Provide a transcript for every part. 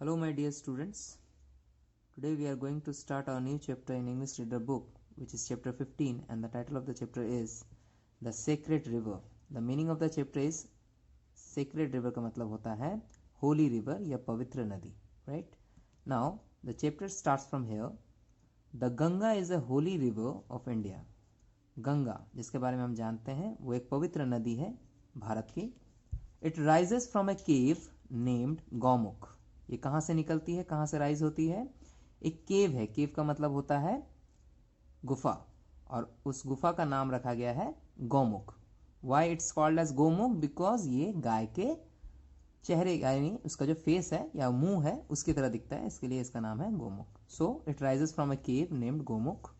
Hello my dear students, today we are going to start our new chapter in English Reader book, which is chapter 15, and the title of the chapter is The Sacred River. The meaning of the chapter is Sacred River का मतलब होता है Holy River या पवित्र नदी, right? Now the chapter starts from here. The Ganga is a holy river of India. Ganga जिसके बारे में हम जानते हैं वो एक पवित्र नदी है भारत की. It rises from a cave named Gaumukh. ये कहाँ से निकलती है, कहाँ से राइज होती है? एक केव है. केव का मतलब होता है गुफा, और उस गुफा का नाम रखा गया है Gaumukh. Why it's called as Gaumukh? Because ये गाय के चेहरे यानी उसका जो फेस है या मुंह है उसकी तरह दिखता है, इसके लिए इसका नाम है Gaumukh. So it rises from a cave named Gaumukh.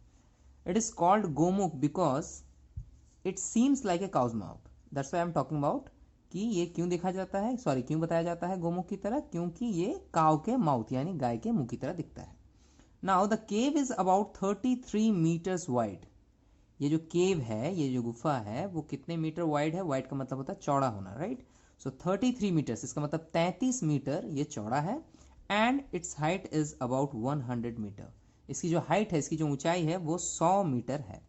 It is called Gaumukh because it seems like a cow's mouth. That's why I am talking about कि ये क्यों देखा जाता है, क्यों बताया जाता है गौमुख की तरह? क्योंकि ये काव के माउथ यानी गाय के मुंह की तरह दिखता है. Now the cave is about 33 meters wide. ये जो केव है, ये जो गुफा है, वो कितने मीटर वाइड है? वाइड का मतलब होता है चौड़ा होना, राइट? सो 33 मीटर्स, इसका मतलब 33 मीटर ये चौड़ा है. And its height is about 100 meter. इसकी जो हाइट है, इसकी जो ऊंचाई है वो 100 मीटर है.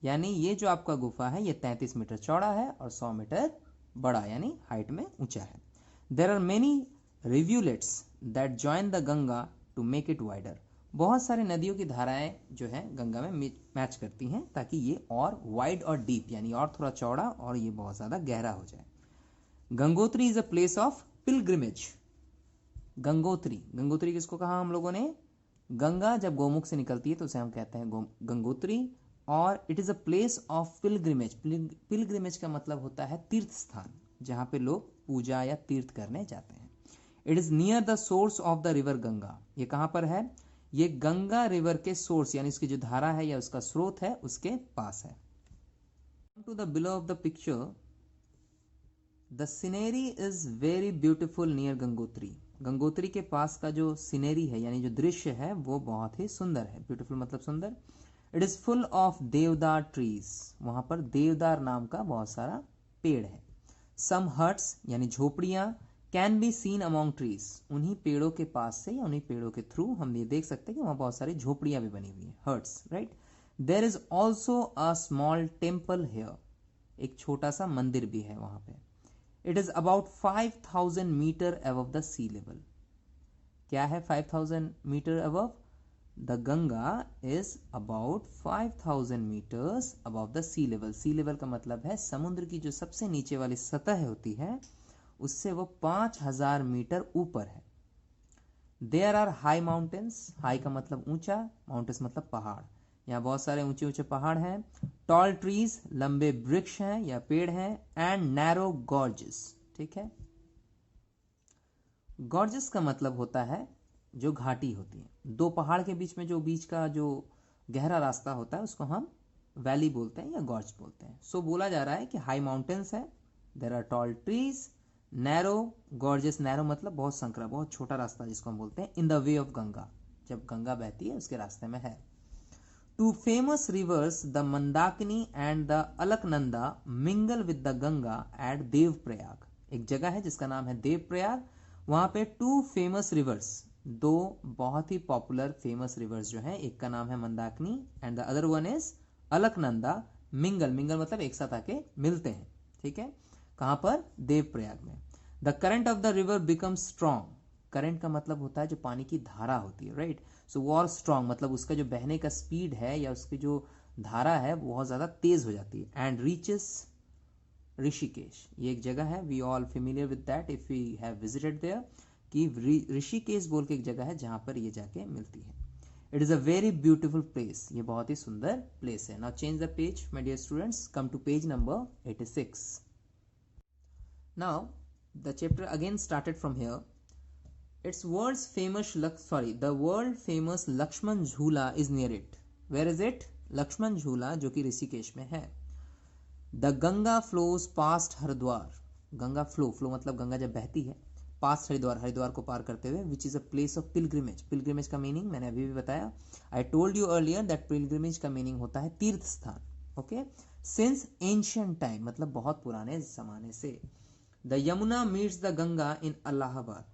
यानी ये जो आपका गुफा है ये 33 मीटर चौड़ा है और 100 मीटर बड़ा यानी हाइट में ऊंचा है. There are many rivulets that join the Ganga to make it wider. बहुत सारे नदियों की धाराएं जो है गंगा में मैच करती हैं ताकि ये और वाइड और डीप यानी और थोड़ा चौड़ा और ये बहुत ज़्यादा गहरा हो जाए. Gangotri is a place of pilgrimage. Gangotri, Gangotri किसको कहा हम लोगों ने? गंगा जब गौमुख से निकलती है तो उसे हम कहते हैं गंगोत्री. और it is a place of pilgrimage. Pilgrimage का मतलब होता है तीर्थ स्थान, जहाँ पे लोग पूजा या तीर्थ करने जाते हैं. It is near the source of the river Ganga. ये कहाँ पर है? ये गंगा रिवर के सोर्स यानी उसकी जो धारा है या उसका स्रोत है उसके पास है. To the below of the picture, the scenery is very beautiful near Gangotri. Gangotri के पास का जो सीनरी है यानी जो दृश्य है वो बहुत ही सुंदर है. ब्यूटिफुल मतलब सुंदर. इट इज फुल ऑफ देवदार ट्रीज. वहां पर देवदार नाम का बहुत सारा पेड़ है. सम हट्स यानी झोपड़ियां can be seen among trees. उन्हीं पेड़ों के पास से या उन्हीं पेड़ों के थ्रू हम ये देख सकते हैं कि वहां बहुत सारी झोपड़ियां भी बनी हुई हैं, huts, right? There is also a small temple here. एक छोटा सा मंदिर भी है वहां पे. It is about 5000 meter above the sea level. क्या है 5000 meter above? The Ganga is about 5000 meters above the sea level. Sea level का मतलब है समुद्र की जो सबसे नीचे वाली सतह होती है उससे वो 5000 मीटर ऊपर है. There are high mountains. High का मतलब ऊंचा, mountains मतलब पहाड़. यहाँ बहुत सारे ऊंचे ऊंचे पहाड़ हैं. Tall trees, लंबे वृक्ष हैं या पेड़ हैं. And narrow gorges. ठीक है. Gorges का मतलब होता है जो घाटी होती है. दो पहाड़ के बीच में जो बीच का जो गहरा रास्ता होता है उसको हम वैली बोलते हैं या गॉर्ज बोलते हैं. सो बोला जा रहा है कि हाई माउंटेन्स है, there are tall trees, narrow gorges. Narrow मतलब बहुत संकरा, बहुत छोटा रास्ता जिसको हम बोलते हैं in the way of Ganga. जब गंगा बहती है उसके रास्ते में है. Two famous rivers the Mandakini and the Alaknanda mingle with the Ganga at Devprayag. एक जगह है जिसका नाम है देवप्रयाग. वहां पे टू फेमस रिवर्स, दो बहुत ही पॉपुलर फेमस रिवर्स जो हैं, एक का नाम है Mandakini and the other one is Alaknanda. Mingle, mingle मतलब एक साथ आके मिलते हैं. ठीक है. कहां पर? देवप्रयाग में. The current of the river becomes strong. Current का मतलब होता है जो पानी की धारा होती है, राइट? सो वो और स्ट्रॉन्ग मतलब उसका जो बहने का स्पीड है या उसकी जो धारा है बहुत ज्यादा तेज हो जाती है. And reaches Rishikesh. ये एक जगह है, we all familiar with that if we have visited there, कि ऋषिकेश बोल के एक जगह है जहां पर ये जाके मिलती है. It is a very beautiful place. ये बहुत ही सुंदर प्लेस है. Now change the page my dear students, come to page number 86. Now the chapter again started from here. It's the world famous Lakshman Jhula is near it. Where is it? Lakshman Jhula जो कि ऋषिकेश में है. The Ganga flows past Haridwar. Ganga flow मतलब गंगा जब बहती है पास हरिद्वार को पार करते हुए, which is a place of pilgrimage. Pilgrimage का मीनिंग मैंने अभी भी बताया. I told you earlier that pilgrimage का मीनिंग होता है तीर्थ स्थान. ओके. सिंस एंशियंट टाइम मतलब बहुत पुराने जमाने से. The Yamuna meets the Ganga in Allahabad.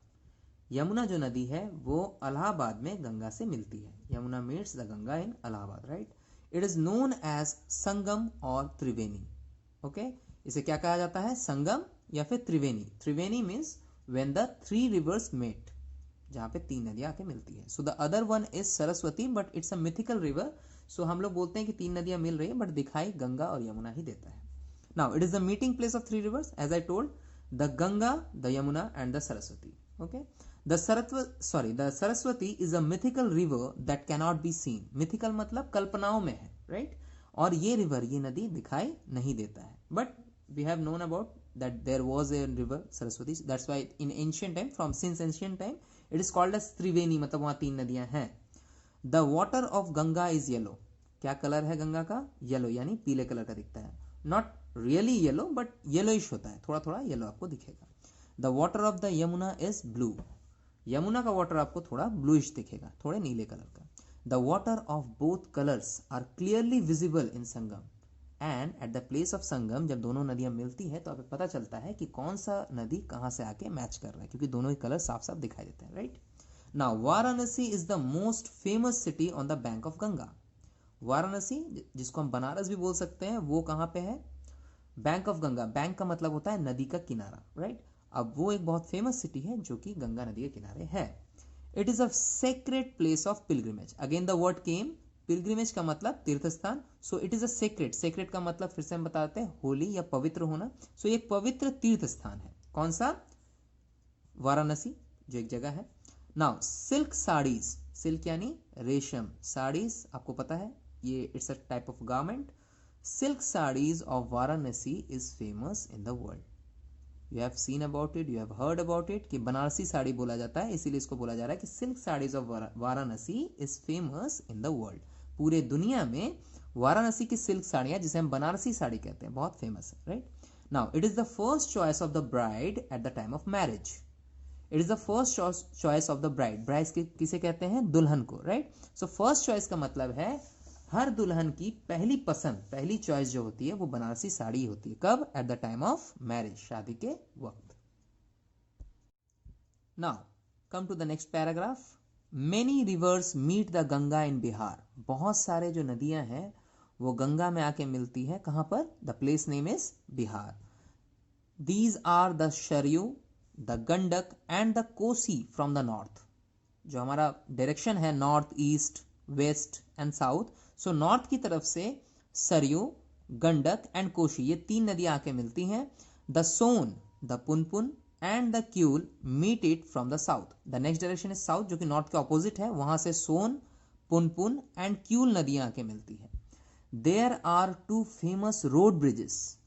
Yamuna जो नदी है वो इलाहाबाद में गंगा से मिलती है. Yamuna meets the Ganga in Allahabad, right. It is known as Sangam और त्रिवेणी. ओके, इसे क्या कहा जाता है? संगम या फिर Triveni. Triveni means when the three rivers met, जहां पे तीन नदियां आके मिलती है. So the other one is Saraswati, but it's a mythical river. So हम लोग बोलते हैं कि तीन नदियां मिल रही है, बट दिखाई गंगा और यमुना ही देता है. Now it is the meeting place of three rivers, as I told, the Ganga, the Yamuna and the Saraswati. Okay, the Saraswati is a mythical river that cannot be seen. mythical मतलब कल्पनाओं में है, right? और ये रिवर, ये नदी दिखाई नहीं देता है. but we have known about that there was a river Saraswati. that's why in ancient time, since ancient time, it is called as त्रिवेणी, मतलब वहां तीन नदियां हैं. the water of Ganga is yellow. क्या कलर है गंगा का? येलो, यानी पीले कलर का दिखता है. Not really yellow, but yellowish होता है, थोड़ा थोड़ा येलो आपको दिखेगा. The water of the Yamuna is blue. Yamuna का वाटर आपको थोड़ा ब्लूइश दिखेगा, थोड़े नीले कलर का. The water of both colours are clearly visible in Sangam and at the place of Sangam. जब दोनों नदियां मिलती है तो आपको पता चलता है कि कौन सा नदी कहां से आके मैच कर रहा है, क्योंकि दोनों ही कलर साफ साफ दिखाई देते हैं, right. Now Varanasi is the most famous city on the bank of Ganga. Varanasi, जिसको हम बनारस भी बोल सकते हैं, वो कहां पे है? Bank of Ganga. बैंक का मतलब होता है नदी का किनारा, राइट. अब वो एक बहुत फेमस सिटी है जो कि गंगा नदी के किनारे है. It is a sacred place of pilgrimage. Again the word came. Pilgrimage का मतलब तीर्थ स्थान. So it is a sacred. Sacred का मतलब फिर से हम बताते हैं होली या पवित्र होना. सो ये पवित्र तीर्थ स्थान है. कौन सा? वाराणसी, जो एक जगह है. Now silk saris. सिल्क यानी रेशम, साड़ीज आपको पता है ये it's a type of garment. Silk saris of Varanasi is famous in the world. You have seen about it, you have heard about it कि बनारसी साड़ी बोला जाता है, इसीलिए इसको बोला जा रहा है कि silk saris of Varanasi is famous in the world. पूरे दुनिया में वाराणसी की सिल्क साड़ियां, जिसे हम बनारसी साड़ी कहते हैं, बहुत फेमस है, right. Now it is the first choice of the bride eight the time of marriage. It is the first choice of the bride. Bride किसे कहते हैं? दुल्हन को, राइट. सो फर्स्ट चॉइस का मतलब है हर दुल्हन की पहली पसंद, पहली चॉइस जो होती है वो बनारसी साड़ी होती है. कब? At the time of marriage, शादी के वक्त. Now come to the next paragraph. Many rivers meet the Ganga in Bihar. बहुत सारे जो नदियां हैं वो गंगा में आके मिलती है. कहां पर? The place name is Bihar. These are the Saryu, the Gandak and the Kosi from the north. जो हमारा डायरेक्शन है north, east, west and south. So north की तरफ से सरयू, गंडक एंड कोशी, ये तीन नदियां आके मिलती हैं. The Son, the Punpun and the Kiul meet it from the south. The next direction is south, जो कि नॉर्थ के ऑपोजिट है. वहां से सोन, पुनपुन एंड क्यूल नदियां आके मिलती है. There are two famous road bridges.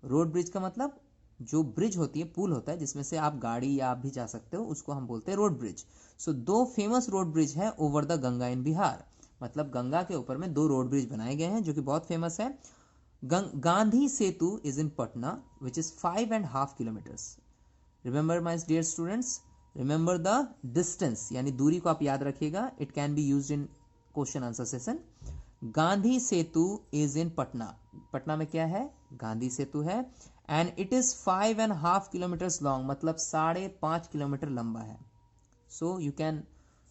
Road bridge का मतलब जो ब्रिज होती है, पुल होता है जिसमें से आप गाड़ी या आप भी जा सकते हो, उसको हम बोलते हैं रोड ब्रिज. सो दो फेमस रोड ब्रिज है over the Ganga in Bihar. मतलब गंगा के ऊपर में दो रोड ब्रिज बनाए गए हैं जो कि बहुत फेमस है. Gandhi Setu is in Patna which is 5.5 kilometres. Remember my dear students, remember the distance, यानी दूरी को आप याद रखिएगा. It can be used in question answer session. Gandhi Setu is in Patna. Patna में क्या है? गांधी सेतु है. And it is 5.5 kilometres long, मतलब 5.5 किलोमीटर लंबा है. सो यू कैन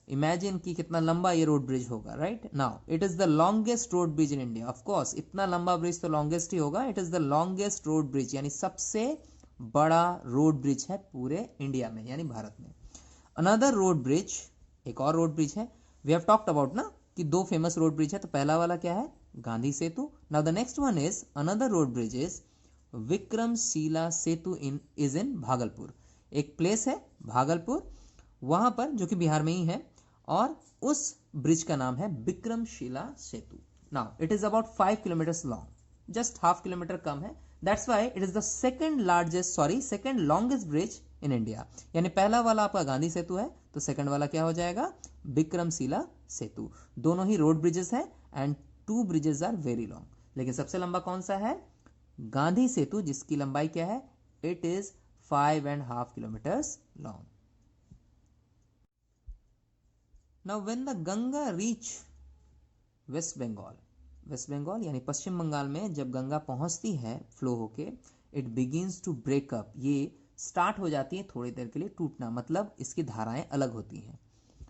इमेजिन कि कितना लंबा ये रोड ब्रिज होगा, right. Now it is the longest road bridge in India. Of course इतना लंबा ब्रिज तो लॉन्गेस्ट ही होगा. It is the longest road bridge, यानी सबसे बड़ा रोड ब्रिज है पूरे इंडिया में, यानी भारत में. अनदर रोड ब्रिज, एक और रोड ब्रिज है. वी हैव टॉक्ड अबाउट ना कि दो फेमस रोड ब्रिज है. तो पहला वाला क्या है? Gandhi Setu. Now the next one is another road bridge is Vikramshila Setu is in Bhagalpur. एक प्लेस है भागलपुर, वहां पर, जो कि बिहार में ही है, और उस ब्रिज का नाम है Vikramshila Setu. Now it is about 5 kilometres long, just half kilometre कम है. That's why it is the second longest bridge in India. यानी पहला वाला आपका गांधी सेतु है, तो सेकंड वाला क्या हो जाएगा? विक्रमशिला सेतु. दोनों ही रोड ब्रिजेस है and two bridges are very long. लेकिन सबसे लंबा कौन सा है? गांधी सेतु, जिसकी लंबाई क्या है? It is 5.5 kilometres long. Now when the Ganga reach West Bengal यानी पश्चिम बंगाल में जब गंगा पहुंचती है फ्लो होके, it begins to break up. ये स्टार्ट हो जाती है थोड़ी देर के लिए टूटना, मतलब इसकी धाराएं अलग होती हैं।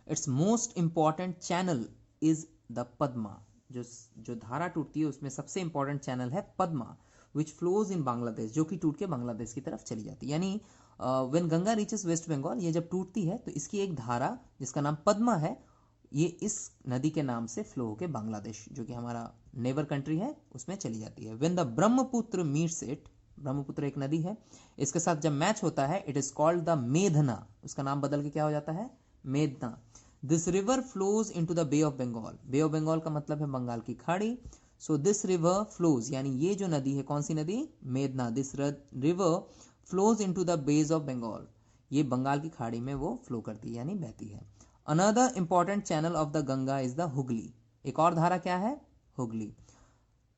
It's most important channel is the Padma, जो धारा टूटती है उसमें सबसे इंपॉर्टेंट चैनल है Padma, which flows in Bangladesh, जो कि टूट के बांग्लादेश की तरफ चली जाती है। यानी व्हेन गंगा रीचेस वेस्ट बंगाल, ये जब टूटती है तो इसकी एक धारा जिसका नाम पद्मा है, ये इस नदी के नाम से फ्लो होकर बांग्लादेश, जो कि हमारा नेबर कंट्री है, उसमें चली जाती है। When the Brahmaputra meets it, Brahmaputra एक नदी है, इसके साथ जब मैच होता है, इट इज कॉल्ड द मेधना, उसका नाम बदल के क्या हो जाता है, मेधना। This river flows into the bay of Bengal, bay of Bengal का मतलब है बंगाल की खाड़ी। सो दिस रिवर फ्लोज, यानी ये जो नदी है, कौन सी नदी, मेधना, this river flows into the bays of Bengal, ये बंगाल की खाड़ी में वो फ्लो करती है यानी बहती है। Another important channel of the Ganga is the Hooghly, एक और धारा क्या है, Hooghly.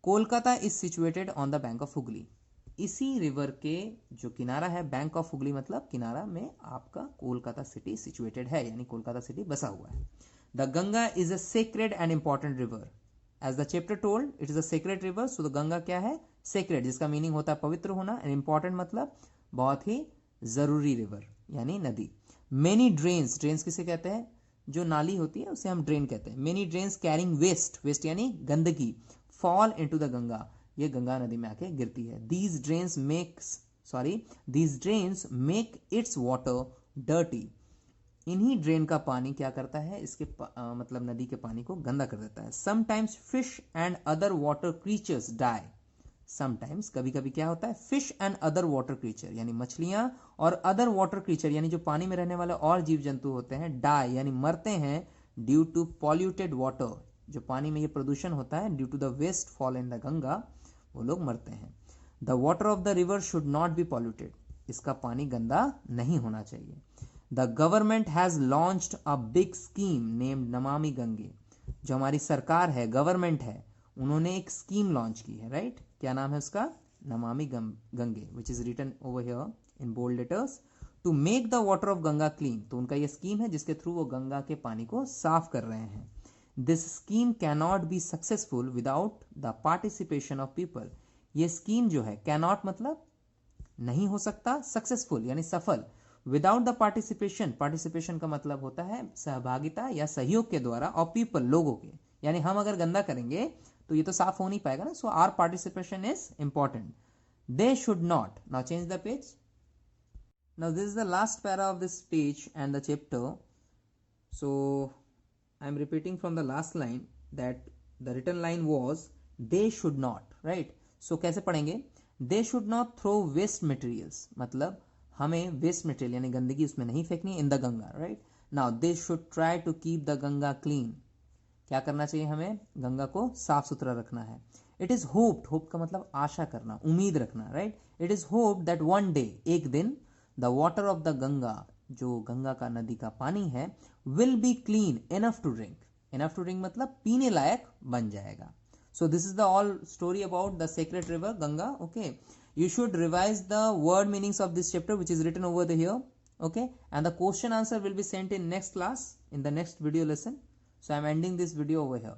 Kolkata is situated on the bank of Hooghly, इसी रिवर के जो किनारा है, बैंक ऑफ हुगली मतलब किनारा में आपका कोलकाता सिटी सिचुएटेड है, यानी कोलकाता सिटी बसा हुआ है। The Ganga is a sacred and important river, as the chapter told it is a sacred river. So the Ganga क्या है, सेक्रेड, जिसका मीनिंग होता है पवित्र होना, एंड इंपॉर्टेंट मतलब बहुत ही जरूरी रिवर यानी नदी। मेनी ड्रेन्स, ड्रेन्स किसे कहते हैं, जो नाली होती है उसे हम ड्रेन कहते हैं। Many drains carrying waste, waste यानी गंदगी, फॉल इनटू द गंगा, ये गंगा नदी में आके गिरती है। These drains make it's water dirty, इन्हीं ड्रेन का पानी क्या करता है, इसके मतलब नदी के पानी को गंदा कर देता है। Sometimes fish and other water creatures die, sometimes कभी कभी क्या होता है, fish and other water creature यानी मछलियां और अदर वाटर क्रीचर यानी जो पानी में रहने वाले और जीव जंतु होते हैं, डाई यानी मरते हैं, ड्यू टू पॉल्यूटेड वाटर, जो पानी में ये प्रदूषण होता है, due to the waste fall in the Ganga, वो लोग मरते हैं। The water of the river should not be polluted, इसका पानी गंदा नहीं होना चाहिए। The government has launched a big scheme named Namami Gange, जो हमारी सरकार है, गवर्नमेंट है, उन्होंने एक स्कीम लॉन्च की है, राइट, क्या नाम है उसका, Namami Gange, which is written over here in bold letters, to make the water of Ganga clean. तो उनका ये स्कीम है जिसके थ्रू वो गंगा के पानी को साफ कर रहे हैं। This scheme cannot be successful without the participation of people, ये स्कीम जो है, कैनॉट मतलब नहीं हो सकता, सक्सेसफुल यानी सफल, विदाउट द पार्टिसिपेशन, पार्टिसिपेशन का मतलब होता है सहभागिता या सहयोग के द्वारा, और पीपल लोगों के, यानी हम अगर गंदा करेंगे तो ये तो साफ हो नहीं पाएगा ना। So our participation is important. They should not, now change the page, now this is the last para of this page and the chapter. So I am repeating from the last line that the written line was they should not, right. So कैसे पढ़ेंगे, they should not throw waste materials, मतलब हमें waste material यानी गंदगी उसमें नहीं फेंकनी, in the Ganga, right. Now they should try to keep the Ganga clean, क्या करना चाहिए, हमें गंगा को साफ सुथरा रखना है। इट इज होप्ड, होप का मतलब आशा करना, उम्मीद रखना, right. It is hoped that one day, एक दिन, the water of the Ganga, जो गंगा का नदी का पानी है, will be clean enough to drink, enough to drink मतलब पीने लायक बन जाएगा। So this is the all story about the sacred river Ganga. Okay, you should revise the word meanings of this chapter which is written over here. Okay, and the question answer will be sent in next class, in the next video lesson. So I am ending this video over here.